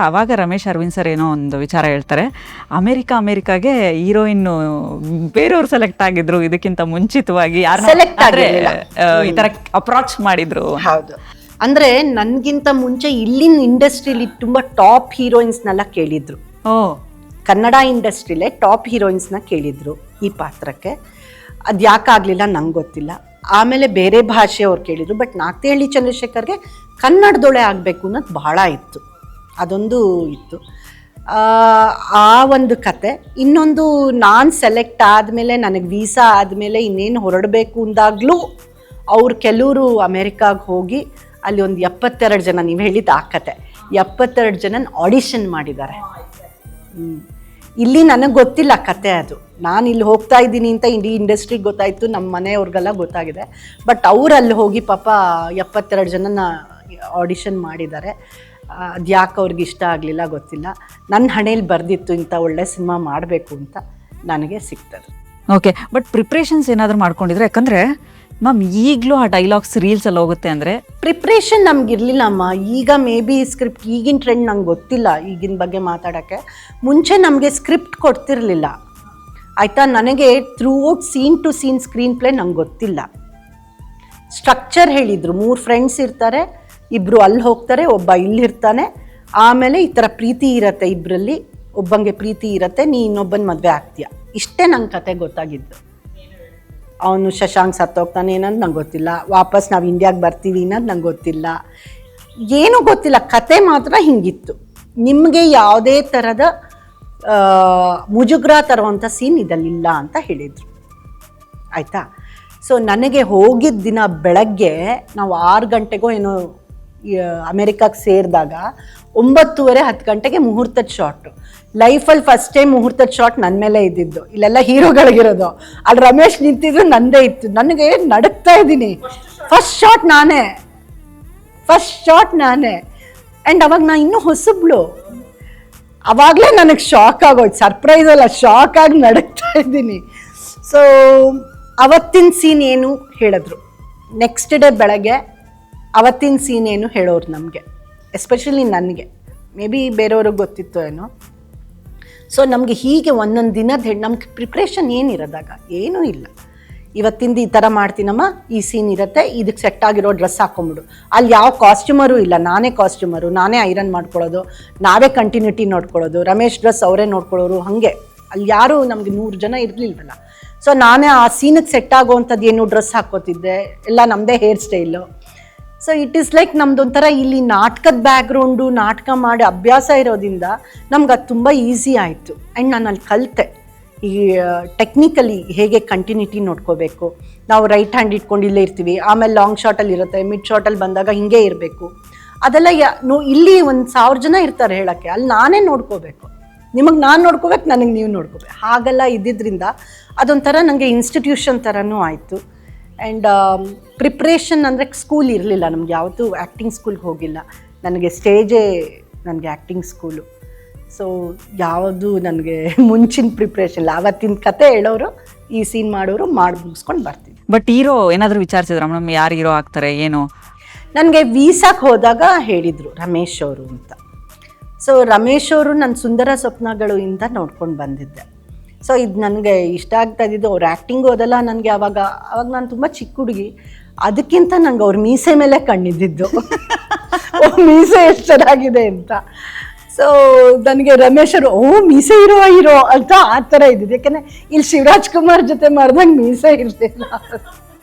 ಆವಾಗ ರಮೇಶ್ ಅರವಿಂದ್ ಸರ್ ಏನೋ ಒಂದು ವಿಚಾರ ಹೇಳ್ತಾರೆ, ಅಮೆರಿಕಾಗೆ ಹೀರೋಯಿನ್ ಬೇರೆಯವ್ರು ಸೆಲೆಕ್ಟ್ ಆಗಿದ್ರು ಇದಕ್ಕಿಂತ ಮುಂಚಿತವಾಗಿ Select ಆಗಿರ್ಲಿಲ್ಲ. ಈ ತರ ಅಪ್ರೋಚ್ ಮಾಡಿದ್ರು. ಹೌದು, ಅಂದ್ರೆ ನನ್ಗಿಂತ ಮುಂಚೆ ಇಲ್ಲಿನ ಇಂಡಸ್ಟ್ರಿಲಿ ತುಂಬಾ ಟಾಪ್ ಹೀರೋಯಿನ್ಸ್ನೆಲ್ಲ ಕೇಳಿದ್ರು. ಕನ್ನಡ ಇಂಡಸ್ಟ್ರಿಲೇ ಟಾಪ್ ಹೀರೋಯಿನ್ಸ್ನ ಕೇಳಿದ್ರು ಈ ಪಾತ್ರಕ್ಕೆ. ಅದು ಯಾಕಾಗಲಿಲ್ಲ ನಂಗೆ ಗೊತ್ತಿಲ್ಲ. ಆಮೇಲೆ ಬೇರೆ ಭಾಷೆಯವ್ರು ಕೇಳಿದ್ರು. ಬಟ್ ನಾಗ್ತಿಹಳ್ಳಿ ಚಂದ್ರಶೇಖರ್ಗೆ ಕನ್ನಡದೊಳೆ ಆಗಬೇಕು ಅನ್ನೋದು ಬಹಳ ಇತ್ತು, ಅದೊಂದು ಇತ್ತು. ಆ ಒಂದು ಕತೆ. ಇನ್ನೊಂದು, ನಾನು ಸೆಲೆಕ್ಟ್ ಆದಮೇಲೆ ನನಗೆ ವೀಸಾ ಆದಮೇಲೆ ಇನ್ನೇನು ಹೊರಡಬೇಕು ಅಂದಾಗಲೂ ಅವ್ರು ಕೆಲವರು ಅಮೇರಿಕಾಗೆ ಹೋಗಿ ಅಲ್ಲಿ ಒಂದು 72 ಜನ, ನೀವು ಹೇಳಿದ್ದು ಆ ಕತೆ, 72 ಜನ ಆಡಿಷನ್ ಮಾಡಿದ್ದಾರೆ. ಇಲ್ಲಿ ನನಗೆ ಗೊತ್ತಿಲ್ಲ ಕತೆ ಅದು. ನಾನು ಇಲ್ಲಿ ಹೋಗ್ತಾ ಇದ್ದೀನಿ ಅಂತ ಇಡೀ ಇಂಡಸ್ಟ್ರಿಗೆ ಗೊತ್ತಾಯಿತು, ನಮ್ಮ ಮನೆಯವ್ರಿಗೆಲ್ಲ ಗೊತ್ತಾಗಿದೆ. ಬಟ್ ಅವ್ರು ಅಲ್ಲಿ ಹೋಗಿ ಪಾಪ 72 ಜನನ ಆಡಿಷನ್ ಮಾಡಿದ್ದಾರೆ. ಅದು ಯಾಕೆ ಅವ್ರಿಗೆ ಇಷ್ಟ ಆಗಲಿಲ್ಲ ಗೊತ್ತಿಲ್ಲ. ನನ್ನ ಹಣೆಯಲ್ಲಿ ಬರೆದಿತ್ತು ಇಂಥ ಒಳ್ಳೆ ಸಿನಿಮಾ ಮಾಡಬೇಕು ಅಂತ, ನನಗೆ ಸಿಗ್ತದೆ. ಓಕೆ, ಬಟ್ ಪ್ರಿಪ್ರೇಷನ್ಸ್ ಏನಾದರೂ ಮಾಡ್ಕೊಂಡಿದ್ರೆ? ಯಾಕಂದರೆ ಮ್ಯಾಮ್ ಈಗಲೂ ಆ ಡೈಲಾಗ್ಸ್ ರೀಲ್ಸಲ್ಲಿ ಹೋಗುತ್ತೆ ಅಂದರೆ ಪ್ರಿಪ್ರೇಷನ್ ನಮ್ಗೆ ಇರಲಿಲ್ಲ ಅಮ್ಮ. ಈಗ ಮೇ ಬಿ ಸ್ಕ್ರಿಪ್ಟ್, ಈಗಿನ ಟ್ರೆಂಡ್ ನಂಗೆ ಗೊತ್ತಿಲ್ಲ ಈಗಿನ ಬಗ್ಗೆ ಮಾತಾಡೋಕ್ಕೆ. ಮುಂಚೆ ನಮಗೆ ಸ್ಕ್ರಿಪ್ಟ್ ಕೊಡ್ತಿರಲಿಲ್ಲ ಆಯಿತಾ. ನನಗೆ throughout scene to scene screenplay ನಂಗೆ ಗೊತ್ತಿಲ್ಲ. ಸ್ಟ್ರಕ್ಚರ್ ಹೇಳಿದರು, 3 ಫ್ರೆಂಡ್ಸ್ ಇರ್ತಾರೆ, ಇಬ್ಬರು ಅಲ್ಲಿ ಹೋಗ್ತಾರೆ, ಒಬ್ಬ ಇಲ್ಲಿರ್ತಾನೆ, ಆಮೇಲೆ ಈ ಥರ ಪ್ರೀತಿ ಇರತ್ತೆ, ಇಬ್ಬರಲ್ಲಿ ಒಬ್ಬಂಗೆ ಪ್ರೀತಿ ಇರತ್ತೆ, ನೀ ಇನ್ನೊಬ್ಬನ ಮದುವೆ ಆಗ್ತೀಯ. ಇಷ್ಟೇ ನಂಗೆ ಕತೆ ಗೊತ್ತಾಗಿದ್ದು. ಅವನು ಶಶಾಂಕ್ ಸತ್ತೋಗ್ತಾನೆ ಅನ್ನೋದು ನಂಗೆ ಗೊತ್ತಿಲ್ಲ, ವಾಪಸ್ ನಾವು ಇಂಡಿಯಾಗೆ ಬರ್ತೀವಿ ಅನ್ನೋದು ನಂಗೆ ಗೊತ್ತಿಲ್ಲ, ಏನೂ ಗೊತ್ತಿಲ್ಲ. ಕತೆ ಮಾತ್ರ ಹಿಂಗಿತ್ತು. ನಿಮಗೆ ಯಾವುದೇ ಥರದ ಮುಜುಗ್ರ ತರುವಂಥ ಸೀನ್ ಇದಲ್ಲಿಲ್ಲ ಅಂತ ಹೇಳಿದರು ಆಯಿತಾ. ಸೊ ನನಗೆ ಹೋಗಿದ್ದ ದಿನ ಬೆಳಗ್ಗೆ ನಾವು 6 ಗಂಟೆಗೋ ಏನೋ ಅಮೇರಿಕಾಗೆ ಸೇರಿದಾಗ 9:30 10 ಗಂಟೆಗೆ ಮುಹೂರ್ತದ ಶಾರ್ಟು. ಲೈಫಲ್ಲಿ ಫಸ್ಟ್ ಟೈಮ್ ಮುಹೂರ್ತದ ಶಾರ್ಟ್ ನನ್ನ ಮೇಲೆ ಇದ್ದಿದ್ದು. ಇಲ್ಲೆಲ್ಲ ಹೀರೋಗಳಿಗಿರೋದು, ಅಲ್ಲಿ ರಮೇಶ್ ನಿಂತಿದ್ರು, ನಂದೇ ಇತ್ತು. ನನಗೆ ನಡುಕ್ತಾ ಇದ್ದೀನಿ. ಫಸ್ಟ್ ಶಾಟ್ ನಾನೇ. ಆ್ಯಂಡ್ ಅವಾಗ ನಾನು ಇನ್ನೂ ಹೊಸಬ್ಳು. ಅವಾಗಲೇ ನನಗೆ ಶಾಕ್ ಆಗೋಯ್ತು, ಸರ್ಪ್ರೈಸ್ ಅಲ್ಲ, ಶಾಕ್ ಆಗಿ ನಡುಕ್ತಾ ಇದ್ದೀನಿ. ಸೊ ಅವತ್ತಿನ ಸೀನ್ ಏನು ಹೇಳಿದ್ರು, ನೆಕ್ಸ್ಟ್ ಡೇ ಬೆಳಗ್ಗೆ ಅವತ್ತಿನ ಸೀನ್ ಏನು ಹೇಳೋರು ನಮಗೆ, ಎಸ್ಪೆಷಲಿ ನನಗೆ. ಮೇ ಬಿ ಬೇರೆಯವ್ರಿಗೆ ಗೊತ್ತಿತ್ತು ಏನೋ. ಸೊ ನಮಗೆ ಹೀಗೆ ಒಂದೊಂದು ದಿನದ ನಮ್ಗೆ ಪ್ರಿಪ್ರೇಷನ್ ಏನಿರೋದಾಗ ಏನೂ ಇಲ್ಲ. ಇವತ್ತಿಂದ ಈ ಥರ ಮಾಡ್ತೀನಮ್ಮ, ಈ ಸೀನ್ ಇರುತ್ತೆ, ಇದಕ್ಕೆ ಸೆಟ್ ಆಗಿರೋ ಡ್ರೆಸ್ ಹಾಕೊಂಬಿಡು. ಅಲ್ಲಿ ಯಾವ ಕಾಸ್ಟ್ಯೂಮರು ಇಲ್ಲ, ನಾನೇ ಕಾಸ್ಟ್ಯೂಮರು, ನಾನೇ ಐರನ್ ಮಾಡ್ಕೊಳ್ಳೋದು, ನಾವೇ ಕಂಟಿನ್ಯೂಟಿ ನೋಡ್ಕೊಳ್ಳೋದು, ರಮೇಶ್ ಡ್ರೆಸ್ ಅವರೇ ನೋಡ್ಕೊಳ್ಳೋರು. ಹಾಗೆ ಅಲ್ಲಿ ಯಾರೂ ನಮಗೆ 100 ಜನ ಇರಲಿಲ್ವಲ್ಲ. ಸೊ ನಾನೇ ಆ ಸೀನಿಗೆ ಸೆಟ್ ಆಗೋವಂಥದ್ದು ಏನು ಡ್ರೆಸ್ ಹಾಕ್ಕೋತಿದ್ದೆ, ಎಲ್ಲ ನಮ್ಮದೇ hair style. So it is like ನಮ್ದೊಂಥರ ಇಲ್ಲಿ ನಾಟಕದ ಬ್ಯಾಕ್ಗ್ರೌಂಡು, ನಾಟಕ ಮಾಡಿ ಅಭ್ಯಾಸ ಇರೋದ್ರಿಂದ ನಮ್ಗೆ ಅದು ತುಂಬ ಈಸಿ ಆಯಿತು. ಆ್ಯಂಡ್ ನಾನು ಅಲ್ಲಿ ಕಲಿತೆ ಈ ಟೆಕ್ನಿಕಲಿ ಹೇಗೆ ಕಂಟಿನ್ಯೂಟಿ ನೋಡ್ಕೋಬೇಕು. ನಾವು ರೈಟ್ ಹ್ಯಾಂಡ್ ಇಟ್ಕೊಂಡು ಇಲ್ಲೇ ಇರ್ತೀವಿ, ಆಮೇಲೆ ಲಾಂಗ್ ಶಾರ್ಟಲ್ಲಿ ಇರುತ್ತೆ, ಮಿಡ್ ಶಾರ್ಟಲ್ಲಿ ಬಂದಾಗ ಹಿಂಗೆ ಇರಬೇಕು. ಅದೆಲ್ಲ ಇಲ್ಲಿ 1,000 ಜನ ಇರ್ತಾರೆ ಹೇಳೋಕ್ಕೆ, ಅಲ್ಲಿ ನಾನೇ ನೋಡ್ಕೋಬೇಕು. ನಿಮಗೆ ನಾನು ನೋಡ್ಕೋಬೇಕು, ನನಗೆ ನೀವು ನೋಡ್ಕೋಬೇಕು. ಹಾಗೆಲ್ಲ ಇದ್ದಿದ್ದರಿಂದ ಅದೊಂಥರ ನನಗೆ ಇನ್ಸ್ಟಿಟ್ಯೂಷನ್ ಥರನೂ ಆಯಿತು. ಆ್ಯಂಡ್ ಪ್ರಿಪ್ರೇಷನ್ ಅಂದರೆ ಸ್ಕೂಲ್ ಇರಲಿಲ್ಲ ನಮ್ಗೆ, ಯಾವತ್ತೂ ಆ್ಯಕ್ಟಿಂಗ್ ಸ್ಕೂಲ್ಗೆ ಹೋಗಿಲ್ಲ. ನನಗೆ ಸ್ಟೇಜೇ ನನಗೆ ಆ್ಯಕ್ಟಿಂಗ್ ಸ್ಕೂಲು. ಸೊ ಯಾವುದು ನನಗೆ ಮುಂಚಿನ ಪ್ರಿಪ್ರೇಷನ್ ಇಲ್ಲ. ಅವತ್ತಿನ ಕತೆ ಹೇಳೋರು, ಈ ಸೀನ್ ಮಾಡೋರು, ಮಾಡಿ ಮುಗಿಸ್ಕೊಂಡು ಬರ್ತೀವಿ. ಬಟ್ ಹೀರೋ ಏನಾದರೂ ವಿಚಾರಿಸಿದ್ರ ಮೇಡಮ್, ಯಾರು ಹೀರೋ ಆಗ್ತಾರೆ ಏನು? ನನಗೆ ವೀಸಾಕ್ಕೆ ಹೋದಾಗ ಹೇಳಿದರು ರಮೇಶ್ ಅವರು ಅಂತ. ಸೊ ರಮೇಶ್ ಅವರು ನನ್ನ ಸುಂದರ ಸ್ವಪ್ನಗಳು ಇಂದ ನೋಡ್ಕೊಂಡು ಬಂದಿದ್ದೆ. ಸೊ ಇದು ನನಗೆ ಇಷ್ಟ ಆಗ್ತಾ ಇದ್ದಿದ್ದು. ಅವ್ರ ಆ್ಯಕ್ಟಿಂಗ್ ಹೋದಲ್ಲ ನನಗೆ ಅವಾಗ ನಾನು ತುಂಬ ಚಿಕ್ಕ ಹುಡುಗಿ, ಅದಕ್ಕಿಂತ ನಂಗೆ ಅವ್ರ ಮೀಸೆ ಮೇಲೆ ಕಣ್ಣಿದ್ದಿದ್ದು. ಮೀಸೆ ಎಷ್ಟು ಚೆನ್ನಾಗಿದೆ ಅಂತ. ಸೊ ನನಗೆ ರಮೇಶ್ ಅವರು ಮೀಸೆ ಹೀರೋ ಅಂತ ಆ ಥರ ಇದ್ದಿದ್ದು. ಯಾಕೆಂದರೆ ಇಲ್ಲಿ ಶಿವರಾಜ್ ಕುಮಾರ್ ಜೊತೆ ಮಾಡಿದಂಗೆ ಮೀಸೆ ಇರಲಿಲ್ಲ.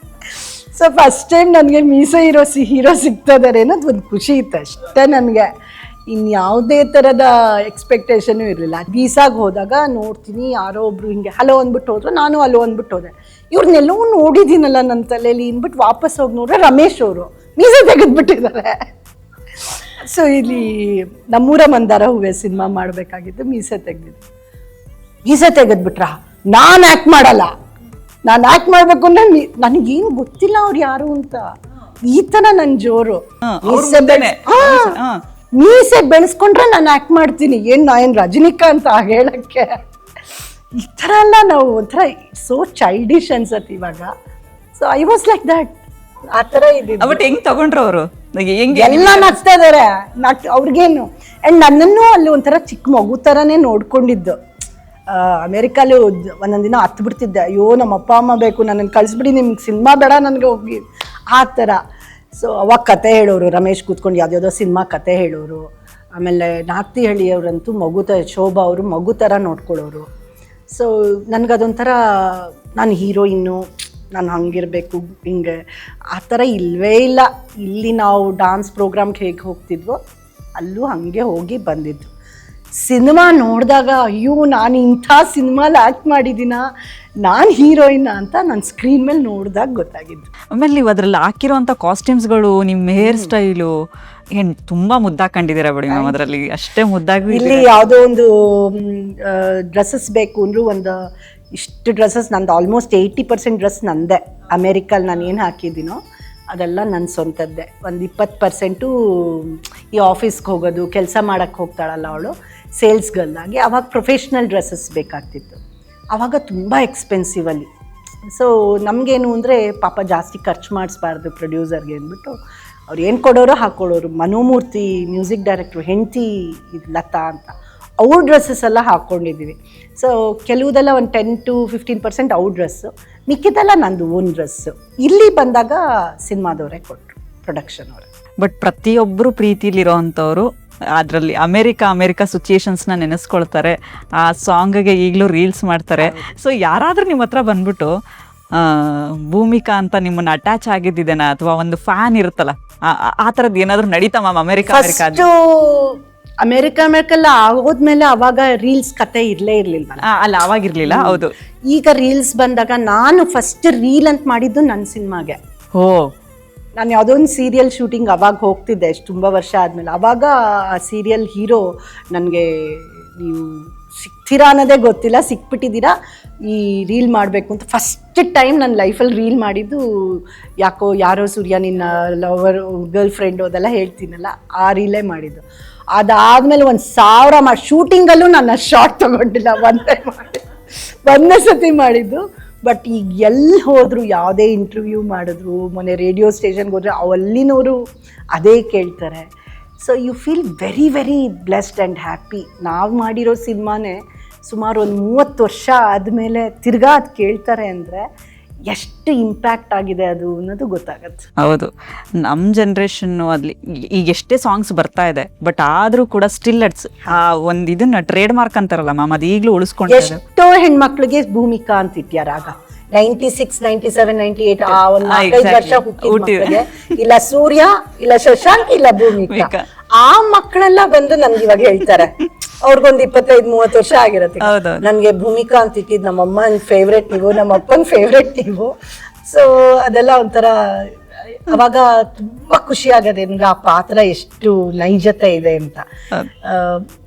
ಸೊ ಫಸ್ಟ್ ಟೈಮ್ ನನಗೆ ಮೀಸೆ ಹೀರೋ ಸಿಗ್ತದಾರೆ ಅನ್ನೋದು ಒಂದು ಖುಷಿ ಇತ್ತು ಅಷ್ಟೇ ನನಗೆ. ಇನ್ಯಾವುದೇ ಥರದ ಎಕ್ಸ್ಪೆಕ್ಟೇಷನು ಇರಲಿಲ್ಲ. ವೀಸಾಗೆ ಹೋದಾಗ ನೋಡ್ತೀನಿ, ಯಾರೋ ಒಬ್ಬರು ಹಿಂಗೆ ಹಲೋ ಅಂದ್ಬಿಟ್ಟು ಹೋದ್ರು, ನಾನು ಹಲೋ ಅಂದ್ಬಿಟ್ಟು ಹೋದೆ. ಇವ್ರನ್ನೆಲ್ಲವೂ ನೋಡಿದ್ದೀನಲ್ಲ ನನ್ನ ತಲೆಯಲ್ಲಿ ಅಂದ್ಬಿಟ್ಟು ವಾಪಸ್ ಹೋಗಿ ನೋಡ್ರೆ ರಮೇಶ್ ಅವರು ಮೀಸೆ ತೆಗೆದ್ಬಿಟ್ಟಿದ್ದಾರೆ. ಸೊ ಇಲ್ಲಿ ನಮ್ಮೂರ ಮಂದಾರ ಹೂವೆ ಸಿನಿಮಾ ಮಾಡಬೇಕಾಗಿದ್ದು, ಮೀಸೆ ತೆಗೆದ್ಬಿಟ್ರಾ? ನಾನು ಆ್ಯಕ್ಟ್ ಮಾಡಲ್ಲ, ನಾನು ಆ್ಯಕ್ಟ್ ಮಾಡಬೇಕು ಅಂದರೆ ನನಗೇನು ಗೊತ್ತಿಲ್ಲ ಅವ್ರು ಯಾರು ಅಂತ. ಈ ಥರ ನನ್ನ ಜೋರು. ಮೀಸೆ ಬೆಳೆಸ್ಕೊಂಡ್ರೆ ನಾನು ಆ್ಯಕ್ಟ್ ಮಾಡ್ತೀನಿ, ಏನು ರಜನಿಕಾಂತ್ ಹೇಳಕ್ಕೆ. ಈ ಥರ ಎಲ್ಲ ನಾವು ಒಂಥರ ಸೋ ಚೈಲ್ಡಿಶ್ ಅನ್ಸತ್ತೆ ಇವಾಗ. So I was like that. ಆ ಥರ ಇದ್ದಿದ್ದು. ಬಟ್ ಹೆಂಗೆ ತಗೊಂಡ್ರು ಅವರು? ಹೆಂಗೆ ಎಲ್ಲ ನಗ್ತಾ ಇದಾರೆ, ಅವ್ರಿಗೇನು. ಅಂಡ್ ನನ್ನನ್ನು ಅಲ್ಲಿ ಒಂಥರ ಚಿಕ್ಕ ಮಗು ಥರನೇ ನೋಡ್ಕೊಂಡಿದ್ದು. ಅಮೇರಿಕಲ್ಲಿ ಒಂದೊಂದು ದಿನ ಹತ್ತು ಬಿಡ್ತಿದ್ದೆ, ಅಯ್ಯೋ ನಮ್ಮ ಅಪ್ಪ ಅಮ್ಮ ಬೇಕು, ನನ್ನನ್ನು ಕಳಿಸ್ಬಿಡಿ, ನಿಮ್ಗೆ ಸಿನಿಮಾ ಬೇಡ ನನಗೆ ಹೋಗಿ, ಆ ಥರ. ಸೊ ಅವಾಗ ಕತೆ ಹೇಳೋರು, ರಮೇಶ್ ಕೂತ್ಕೊಂಡು ಯಾವುದ್ಯಾವುದೋ ಸಿನಿಮಾ ಕತೆ ಹೇಳೋರು. ಆಮೇಲೆ ನಾಕ್ತಿಹಳ್ಳಿಯವರಂತೂ ಶೋಭಾ ಅವರು ಮಗು ಥರ ನೋಡ್ಕೊಳ್ಳೋರು. ಸೊ ನನಗದೊಂಥರ ನಾನು ಹೀರೋಯಿನ್ನು, ನಾನು ಹಂಗಿರಬೇಕು ಹಿಂಗೆ, ಆ ಥರ ಇಲ್ಲವೇ ಇಲ್ಲ. ಇಲ್ಲಿ ನಾವು ಡಾನ್ಸ್ ಪ್ರೋಗ್ರಾಮ್ಗೆ ಹೇಗೆ ಹೋಗ್ತಿದ್ವೋ ಅಲ್ಲೂ ಹಾಗೆ ಹೋಗಿ ಬಂದಿದ್ದು. ಸಿನಿಮಾ ನೋಡಿದಾಗ ಅಯ್ಯೋ ನಾನು ಇಂಥ ಸಿನಿಮಾಲಿ ಆ್ಯಕ್ಟ್ ಮಾಡಿದ್ದೀನ, ನಾನು ಹೀರೋಯಿನ್ ಅಂತ ನಾನು ಸ್ಕ್ರೀನ್ ಮೇಲೆ ನೋಡಿದಾಗ ಗೊತ್ತಾಗಿದ್ದು. ಆಮೇಲೆ ನೀವು ಅದರಲ್ಲಿ ಹಾಕಿರೋಂಥ ಕಾಸ್ಟ್ಯೂಮ್ಸ್ಗಳು, ನಿಮ್ಮ ಹೇರ್ ಸ್ಟೈಲು ಏನು ತುಂಬ ಮುದ್ದಾಕೊಂಡಿದ್ದೀರಾ ಬಿಡಿ ಮ್ಯಾಮ್. ಅದರಲ್ಲಿ ಅಷ್ಟೇ ಮುದ್ದಾಗಿ. ಇಲ್ಲಿ ಯಾವುದೋ ಒಂದು ಡ್ರೆಸ್ಸಸ್ ಬೇಕು ಅಂದರೂ ಒಂದು ಇಷ್ಟು ಡ್ರೆಸ್ಸಸ್ ನಂದು, ಆಲ್ಮೋಸ್ಟ್ 80% ಡ್ರೆಸ್ ನಂದೇ. ಅಮೇರಿಕಲ್ಲಿ ನಾನು ಏನು ಹಾಕಿದ್ದೀನೋ ಅದೆಲ್ಲ ನನ್ನ ಸ್ವಂತದ್ದೇ. ಒಂದು 20% ಈ ಆಫೀಸ್ಗೆ ಹೋಗೋದು, ಕೆಲಸ ಮಾಡೋಕ್ಕೆ ಹೋಗ್ತಾಳಲ್ಲ ಅವಳು, ಸೇಲ್ಸ್ ಗರ್ಲಾಗಿ. ಆವಾಗ ಪ್ರೊಫೆಷ್ನಲ್ ಡ್ರೆಸ್ಸಸ್ ಬೇಕಾಗ್ತಿತ್ತು. ಆವಾಗ ತುಂಬ ಎಕ್ಸ್ಪೆನ್ಸಿವಲ್ಲಿ. ಸೊ ನಮಗೇನು ಅಂದರೆ ಪಾಪ ಜಾಸ್ತಿ ಖರ್ಚು ಮಾಡಿಸ್ಬಾರ್ದು ಪ್ರೊಡ್ಯೂಸರ್ಗೆ ಅಂದ್ಬಿಟ್ಟು ಅವ್ರು ಏನು ಕೊಡೋರೋ ಹಾಕ್ಕೊಡೋರು. ಮನೋಮೂರ್ತಿ ಮ್ಯೂಸಿಕ್ ಡೈರೆಕ್ಟ್ರು ಹೆಂಡತಿ ಲತಾ ಅಂತ, ಅವ್ರ ಡ್ರೆಸ್ಸಸ್ ಎಲ್ಲ ಹಾಕ್ಕೊಂಡಿದ್ದೀವಿ. ಸೊ ಕೆಲವುದೆಲ್ಲ ಒಂದು 10 to 15% ಅವ್ರ ಡ್ರೆಸ್ಸು, ಮಿಕ್ಕಿದೆಲ್ಲ ನಂದು ಓನ್ ಡ್ರೆಸ್ಸು. ಇಲ್ಲಿ ಬಂದಾಗ ಸಿನಿಮಾದವರೇ ಕೊಟ್ಟರು, ಪ್ರೊಡಕ್ಷನ್ ಅವರು. ಬಟ್ ಪ್ರತಿಯೊಬ್ಬರು ಪ್ರೀತಿಲಿರೋ ಅಂಥವ್ರು ಅದರಲ್ಲಿ ಅಮೇರಿಕಾ ಸಿಚುಯೇಷನ್ಸ್ನ ನೆನೆಸ್ಕೊಳ್ತಾರೆ, ಆ ಸಾಂಗ್ಗೆ ಈಗಲೂ ರೀಲ್ಸ್ ಮಾಡ್ತಾರೆ. ಸೊ ಯಾರಾದರೂ ನಿಮ್ಮ ಹತ್ರ ಬಂದ್ಬಿಟ್ಟು ಭೂಮಿಕಾ ಅಂತ ನಿಮ್ಮನ್ನು ಅಟ್ಯಾಚ್ ಆಗಿದ್ದೇನಾ, ಅಥವಾ ಒಂದು ಫ್ಯಾನ್ ಇರುತ್ತಲ್ಲ, ಆ ಥರದ್ದು ಏನಾದರೂ ನಡೀತಾ ಮ್ಯಾಮ್? ಅಮೇರಿಕಲ್ಲ ಆಗೋದ್ಮೇಲೆ ಅವಾಗ ರೀಲ್ಸ್ ಕತೆ ಇರಲಿಲ್ಲ. ಅಲ್ಲ, ಅವಾಗಿರ್ಲಿಲ್ಲ. ಹೌದು. ಈಗ ರೀಲ್ಸ್ ಬಂದಾಗ ನಾನು ಫಸ್ಟ್ ರೀಲ್ ಅಂತ ಮಾಡಿದ್ದು ನನ್ನ ಸಿನಿಮಾಗೆ. ನಾನು ಯಾವುದೋ ಒಂದು ಸೀರಿಯಲ್ ಶೂಟಿಂಗ್ ಅವಾಗ ಹೋಗ್ತಿದ್ದೆ, ತುಂಬ ವರ್ಷ ಆದಮೇಲೆ. ಆವಾಗ ಆ ಸೀರಿಯಲ್ ಹೀರೋ ನನಗೆ, ನೀವು ಸಿಗ್ತೀರಾ ಅನ್ನೋದೇ ಗೊತ್ತಿಲ್ಲ, ಸಿಕ್ಬಿಟ್ಟಿದ್ದೀರಾ, ಈ ರೀಲ್ ಮಾಡಬೇಕು ಅಂತ ಫಸ್ಟ್ ಟೈಮ್ ನನ್ನ ಲೈಫಲ್ಲಿ ರೀಲ್ ಮಾಡಿದ್ದು. ಯಾರೋ ಸೂರ್ಯ ನಿನ್ನ ಲವರ್ ಗರ್ಲ್ ಫ್ರೆಂಡು ಅದೆಲ್ಲ ಹೇಳ್ತೀನಲ್ಲ, ಆ ರೀಲೇ ಮಾಡಿದ್ದು. ಅದಾದಮೇಲೆ 1000 ಮಾಡಿ ಶೂಟಿಂಗಲ್ಲೂ ನಾನು ಶಾರ್ಟ್ ತೊಗೊಂಡಿಲ್ಲ, ಒಂದೇ ಸತಿ ಮಾಡಿದ್ದು. ಬಟ್ ಈಗ ಎಲ್ಲಿ ಹೋದ್ರು, ಯಾವುದೇ ಇಂಟರ್ವ್ಯೂ ಮಾಡಿದ್ರು, ಮೊನ್ನೆ ರೇಡಿಯೋ ಸ್ಟೇಷನ್ಗೆ ಹೋದ್ರೆ ಅಲ್ಲಿನವರು ಅದೇ ಕೇಳ್ತಾರೆ. So you feel very very blessed and happy. ನಾವು ಮಾಡಿರೋ ಸಿನಿಮಾನೇ ಸುಮಾರು ಒಂದು 30 ವರ್ಷ ಆದಮೇಲೆ ತಿರ್ಗಾ ಅದು ಕೇಳ್ತಾರೆ ಅಂದರೆ ಎಷ್ಟು ಇಂಪ್ಯಾಕ್ಟ್ ಆಗಿದೆ ಅದು ಅನ್ನೋದು ಗೊತ್ತಾಗತ್ತೆ. ಹೌದು, ನಮ್ಮ ಜನ್ರೇಷನ್ನು ಅಲ್ಲಿ ಈಗ ಎಷ್ಟೇ ಸಾಂಗ್ಸ್ ಬರ್ತಾ ಇದೆ, ಬಟ್ ಆದರೂ ಕೂಡ ಸ್ಟಿಲ್ ಅಟ್ಸ್ ಆ ಒಂದು ಇದನ್ನ ಟ್ರೇಡ್ ಮಾರ್ಕ್ ಅಂತಾರಲ್ಲ ಮ್ಯಾಮ್, ಅದು ಈಗಲೂ ಉಳಿಸ್ಕೊಂಡು. ಎಷ್ಟೋ ಹೆಣ್ಮಕ್ಳಿಗೆ ಭೂಮಿಕಾ ಅಂತ ಇಟ್ಯಾರ. ಆಗ 96, 97, 98 ಆ ಒಂದು 5 ವರ್ಷ ಹುಟ್ಟಿದ, ಇಲ್ಲ ಸೂರ್ಯ, ಇಲ್ಲ ಶಶಾಂಕ್, ಇಲ್ಲ ಭೂಮಿಕಾ, ಆ ಮಕ್ಕಳೆಲ್ಲ ಬಂದು ನನ್ಗೆ ಇವಾಗ ಹೇಳ್ತಾರೆ. ಅವ್ರಿಗೊಂದು 25-30 ವರ್ಷ ಆಗಿರತ್ತೆ. ನನ್ಗೆ ಭೂಮಿಕಾ ಅಂತ ಇಟ್ಟಿದ್ ನಮ್ಮ ಅಮ್ಮನ ಫೇವ್ರೆಟ್ ನೀವು, ನಮ್ಮ ಅಪ್ಪನ ಫೇವ್ರೆಟ್ ನೀವು. ಸೊ ಅದೆಲ್ಲ ಒಂಥರ ಅವಾಗ ತುಂಬಾ ಖುಷಿ ಆಗದೆ, ಆ ಪಾತ್ರ ಎಷ್ಟು ನೈಜತೆ ಇದೆ ಅಂತ,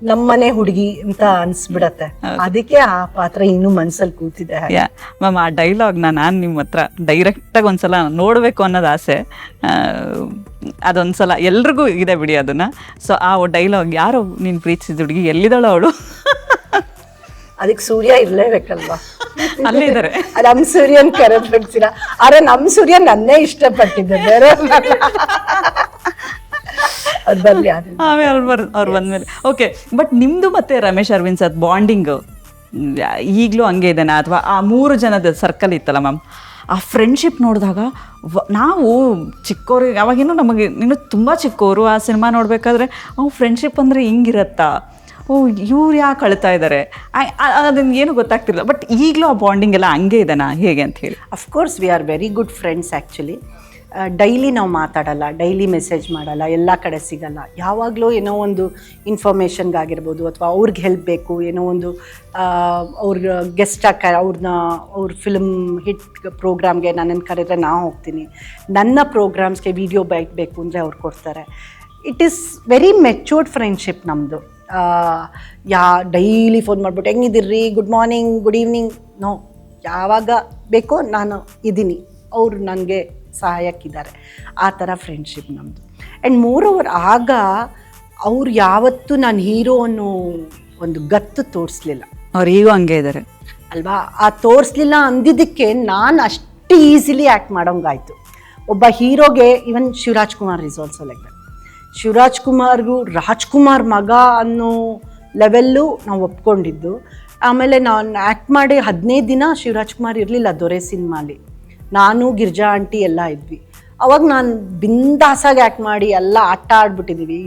ನಮ್ಮನೆ ಹುಡುಗಿ ಅಂತ ಅನ್ಸ್ಬಿಡತ್ತೆ. ಅದಕ್ಕೆ ಆ ಪಾತ್ರ ಇನ್ನೂ ಮನ್ಸಲ್ಲಿ ಕೂತಿದೆ. ಮ್ಯಾಮ್, ಆ ಡೈಲಾಗ್ನ ನಾನು ನಿಮ್ಮ ಹತ್ರ ಡೈರೆಕ್ಟಾಗಿ ಒಂದ್ಸಲ ನೋಡಬೇಕು ಅನ್ನೋದು ಆಸೆ. ಅದೊಂದ್ಸಲ ಎಲ್ರಿಗೂ ಇದೆ ಬಿಡಿ ಅದನ್ನ. ಸೊ ಆ ಡೈಲಾಗ್, ಯಾರೋ ನೀನು ಪ್ರೀತಿಸಿದ ಹುಡುಗಿ ಎಲ್ಲಿದ್ದಾಳೋ ಅವಳು, ಅದಕ್ಕೆ ಸೂರ್ಯ ಇರ್ಲೇಬೇಕಲ್ವಾ? ಅಲ್ಲೇ ಇದ್ದಾರೆ. ನಮ್ ಸೂರ್ಯನ್ ಕರೆದ್ಬಿಡ್ತೀರ. ಆದ್ರೆ ನಮ್ ಸೂರ್ಯ ನನ್ನೇ ಇಷ್ಟಪಟ್ಟಿದ್ದೆ, ಬೇರೆ ಅವ್ರು ಬಂದ್ಮೇಲೆ. ಓಕೆ, ಬಟ್ ನಿಮ್ದು ಮತ್ತೆ ರಮೇಶ್ ಅರವಿಂದ್ ಸರ್ ಬಾಂಡಿಂಗ್ ಈಗಲೂ ಹಂಗೆ ಇದೆನಾ, ಅಥವಾ ಆ 3 ಜನದ ಸರ್ಕಲ್ ಇತ್ತಲ್ಲ ಮ್ಯಾಮ್, ಆ ಫ್ರೆಂಡ್ಶಿಪ್ ನೋಡಿದಾಗ ನಾವು ಚಿಕ್ಕವರು, ಯಾವಾಗೇನೋ ನಮಗೆ ಇನ್ನೂ ತುಂಬ ಚಿಕ್ಕವರು ಆ ಸಿನಿಮಾ ನೋಡಬೇಕಾದ್ರೆ ಫ್ರೆಂಡ್ಶಿಪ್ ಅಂದರೆ ಹಿಂಗಿರತ್ತಾ, ಇವ್ರು ಯಾಕೆ ಅಳ್ತಾ ಇದ್ದಾರೆ, ಅದನ್ನು ಏನು ಗೊತ್ತಾಗ್ತಿಲ್ಲ. ಬಟ್ ಈಗಲೂ ಆ ಬಾಂಡಿಂಗ್ ಎಲ್ಲ ಹಂಗೆ ಇದೆನಾ, ಹೇಗೆ ಅಂತ ಹೇಳಿ? Of course we are very good friends actually. Daily ನಾವು ಮಾತಾಡಲ್ಲ, ಡೈಲಿ ಮೆಸೇಜ್ ಮಾಡಲ್ಲ, ಎಲ್ಲ ಕಡೆ ಸಿಗಲ್ಲ. ಯಾವಾಗಲೂ ಏನೋ ಒಂದು ಇನ್ಫಾರ್ಮೇಷನ್ಗಾಗಿರ್ಬೋದು, ಅಥವಾ ಅವ್ರಿಗೆ ಹೆಲ್ಪ್ ಬೇಕು, ಏನೋ ಒಂದು ಅವ್ರಿಗೆ ಗೆಸ್ಟ್ ಅವ್ರ ಫಿಲ್ಮ್ ಹಿಟ್ ಪ್ರೋಗ್ರಾಮ್ಗೆ ನನ್ನನ್ನು ಕರೆದ್ರೆ ನಾವು ಹೋಗ್ತೀನಿ. ನನ್ನ ಪ್ರೋಗ್ರಾಮ್ಸ್ಗೆ ವೀಡಿಯೋ ಬೇಕು ಅಂದರೆ ಅವ್ರು ಕೊಡ್ತಾರೆ. It is very matured friendship ನಮ್ಮದು. ಡೈಲಿ ಫೋನ್ ಮಾಡಿಬಿಟ್ಟು ಹೆಂಗಿದ್ದೀರಿ, good morning, good evening, no. ಯಾವಾಗ ಬೇಕೋ ನಾನು ಇದ್ದೀನಿ, ಅವರು ನನಗೆ ಸಹಾಯಕ್ಕಿದ್ದಾರೆ. ಆ ಥರ ಫ್ರೆಂಡ್ಶಿಪ್ ನಮ್ಮದು. ಆ್ಯಂಡ್ ಮೋರ್ ಓವರ್, ಆಗ ಅವ್ರು ಯಾವತ್ತೂ ನಾನು ಹೀರೋ ಅನ್ನೋ ಒಂದು ಗತ್ತು ತೋರಿಸ್ಲಿಲ್ಲ. ಅವ್ರು ಈಗೂ ಹಂಗೆ ಇದ್ದಾರೆ ಅಲ್ವಾ? ಆ ತೋರಿಸ್ಲಿಲ್ಲ ಅಂದಿದ್ದಕ್ಕೆ ನಾನು ಅಷ್ಟು ಈಸಿಲಿ ಆ್ಯಕ್ಟ್ ಮಾಡೋಂಗಾಯ್ತು. ಒಬ್ಬ ಹೀರೋಗೆ even Shivaraj Kumar is also like that. Shivaraj ಕುಮಾರ್ಗೂ ರಾಜ್ಕುಮಾರ್ ಮಗ ಅನ್ನೋ ಲೆವೆಲ್ಲು ನಾವು ಒಪ್ಕೊಂಡಿದ್ದು. ಆಮೇಲೆ ನಾನು ಆ್ಯಕ್ಟ್ ಮಾಡಿ 15 ದಿನ ಶಿವರಾಜ್ ಕುಮಾರ್ ಇರಲಿಲ್ಲ ದೊರೆ ಸಿನಿಮಾಲಿ. ನಾನು ಗಿರ್ಜಾ ಆಂಟಿ ಎಲ್ಲ ಇದ್ವಿ. ಅವಾಗ ನಾನು ಬಿಂದಾಸಾಗಿ ಆ್ಯಕ್ಟ್ ಮಾಡಿ ಎಲ್ಲ ಆಟ ಆಡ್ಬಿಟ್ಟಿದ್ದೀವಿ.